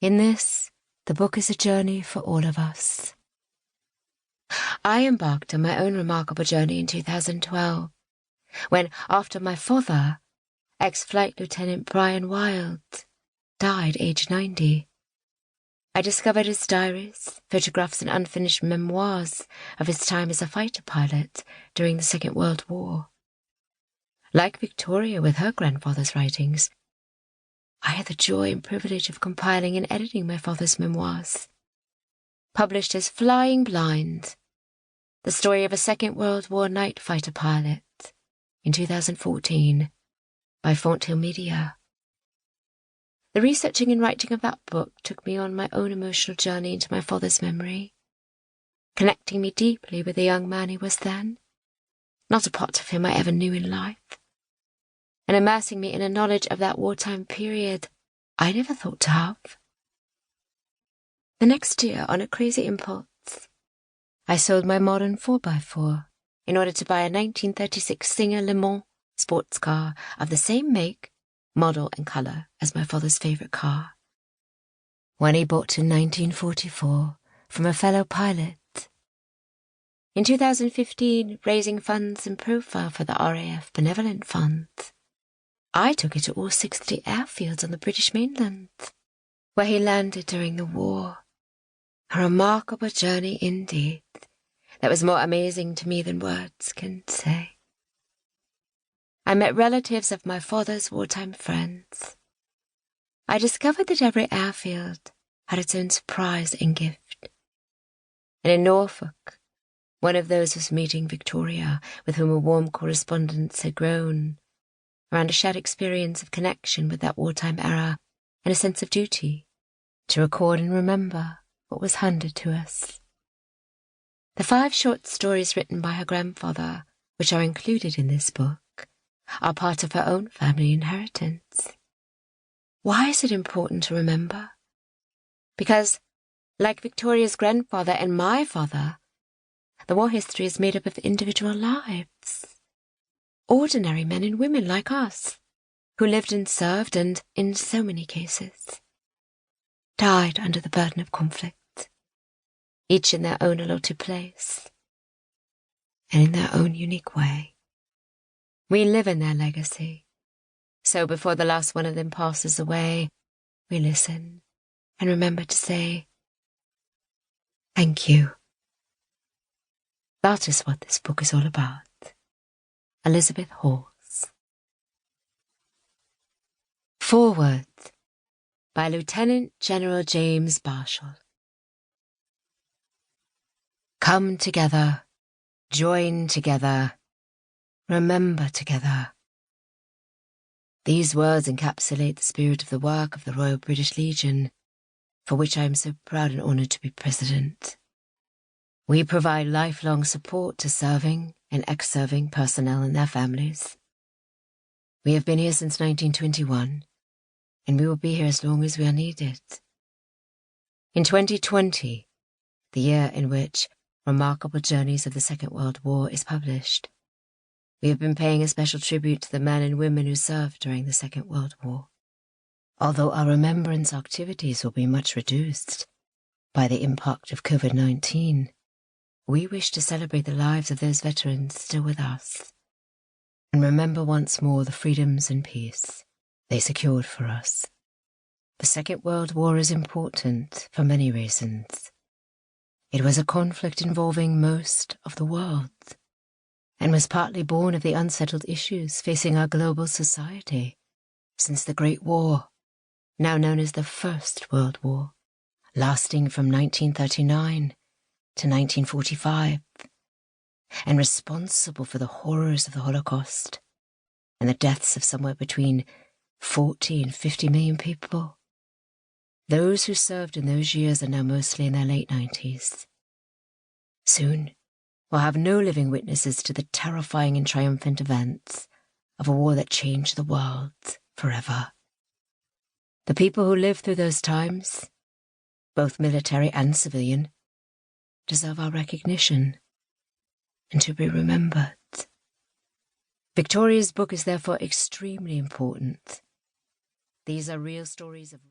In this, the book is a journey for all of us. I embarked on my own remarkable journey in 2012, when, after my father, ex-Flight Lieutenant Brian Wilde, died aged 90. I discovered his diaries, photographs and unfinished memoirs of his time as a fighter pilot during the Second World War. Like Victoria with her grandfather's writings, I had the joy and privilege of compiling and editing my father's memoirs. Published as Flying Blind, the story of a Second World War night fighter pilot, in 2014, by Panton Media. The researching and writing of that book took me on my own emotional journey into my father's memory, connecting me deeply with the young man he was then, not a part of him I ever knew in life, and immersing me in a knowledge of that wartime period I never thought to have. The next year, on a crazy impulse, I sold my modern 4x4 in order to buy a 1936 Singer Le Mans sports car of the same make, model and colour as my father's favourite car, one he bought in 1944 from a fellow pilot. In 2015, raising funds and profile for the RAF Benevolent Fund, I took it to all 60 airfields on the British mainland, where he landed during the war. A remarkable journey indeed, that was more amazing to me than words can say. I met relatives of my father's wartime friends. I discovered that every airfield had its own surprise and gift. And in Norfolk, one of those was meeting Victoria, with whom a warm correspondence had grown, around a shared experience of connection with that wartime era and a sense of duty to record and remember what was handed to us. The 5 short stories written by her grandfather, which are included in this book, are part of her own family inheritance. Why is it important to remember? Because, like Victoria's grandfather and my father, the war history is made up of individual lives. Ordinary men and women like us, who lived and served and, in so many cases, died under the burden of conflict, each in their own allotted place, and in their own unique way. We live in their legacy, so before the last one of them passes away, we listen and remember to say, thank you. That is what this book is all about. Elizabeth Horse. Foreword by Lieutenant General James Marshall. Come together, join together, remember together. These words encapsulate the spirit of the work of the Royal British Legion, for which I am so proud and honoured to be President. We provide lifelong support to serving and ex-serving personnel and their families. We have been here since 1921, and we will be here as long as we are needed. In 2020, the year in which Remarkable Journeys of the Second World War is published, we have been paying a special tribute to the men and women who served during the Second World War. Although our remembrance activities will be much reduced by the impact of COVID-19, we wish to celebrate the lives of those veterans still with us and remember once more the freedoms and peace they secured for us. The Second World War is important for many reasons. It was a conflict involving most of the world, and was partly born of the unsettled issues facing our global society since the Great War, now known as the First World War, lasting from 1939 to 1945, and responsible for the horrors of the Holocaust and the deaths of somewhere between 40 and 50 million people. Those who served in those years are now mostly in their late 90s. Soon, we'll have no living witnesses to the terrifying and triumphant events of a war that changed the world forever. The people who lived through those times, both military and civilian, deserve our recognition and to be remembered. Victoria's book is therefore extremely important. These are real stories of